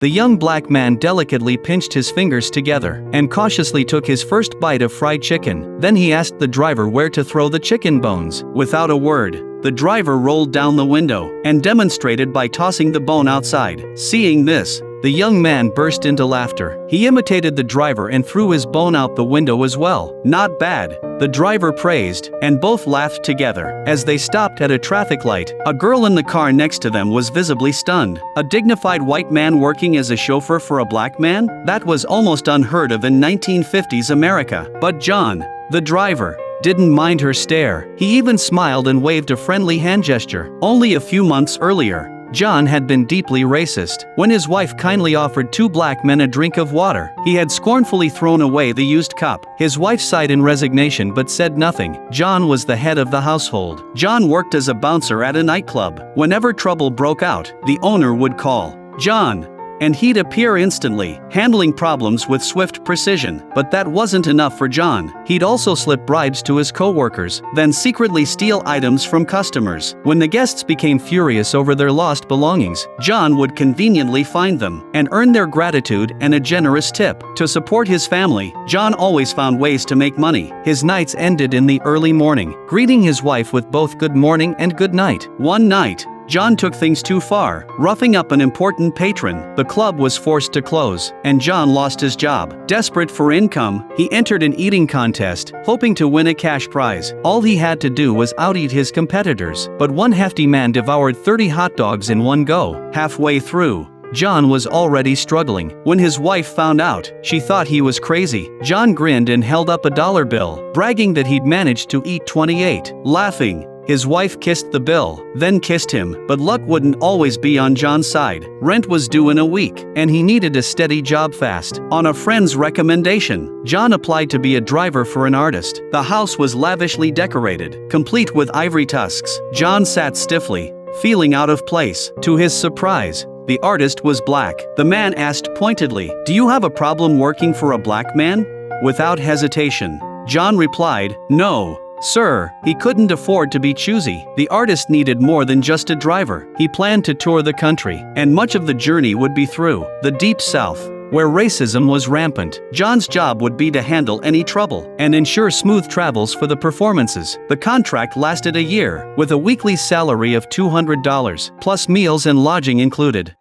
The young black man delicately pinched his fingers together and cautiously took his first bite of fried chicken. Then he asked the driver where to throw the chicken bones. Without a word, the driver rolled down the window and demonstrated by tossing the bone outside. Seeing this, the young man burst into laughter. He imitated the driver and threw his bone out the window as well. "Not bad," the driver praised, and both laughed together. As they stopped at a traffic light, a girl in the car next to them was visibly stunned. A dignified white man working as a chauffeur for a black man? That was almost unheard of in 1950s America. But John, the driver, didn't mind her stare. He even smiled and waved a friendly hand gesture. Only a few months earlier, John had been deeply racist. When his wife kindly offered two black men a drink of water, he had scornfully thrown away the used cup. His wife sighed in resignation but said nothing. John was the head of the household. John worked as a bouncer at a nightclub. Whenever trouble broke out, the owner would call John, and he'd appear instantly, handling problems with swift precision. But that wasn't enough for John. He'd also slip bribes to his co-workers, then secretly steal items from customers. When the guests became furious over their lost belongings, John would conveniently find them and earn their gratitude and a generous tip. To support his family, John always found ways to make money. His nights ended in the early morning, greeting his wife with both good morning and good night. One night, John took things too far, roughing up an important patron. The club was forced to close, and John lost his job. Desperate for income, he entered an eating contest, hoping to win a cash prize. All he had to do was out-eat his competitors. But one hefty man devoured 30 hot dogs in one go. Halfway through, John was already struggling. When his wife found out, she thought he was crazy. John grinned and held up a dollar bill, bragging that he'd managed to eat 28. Laughing, his wife kissed the bill, then kissed him. But luck wouldn't always be on John's side. Rent was due in a week, and he needed a steady job fast. On a friend's recommendation, John applied to be a driver for an artist. The house was lavishly decorated, complete with ivory tusks. John sat stiffly, feeling out of place. To his surprise, the artist was black. The man asked pointedly, "Do you have a problem working for a black man?" Without hesitation, John replied, "No, sir." He couldn't afford to be choosy. The artist needed more than just a driver. He planned to tour the country, and much of the journey would be through the Deep South, where racism was rampant. John's job would be to handle any trouble and ensure smooth travels for the performances. The contract lasted a year, with a weekly salary of $200, plus meals and lodging included.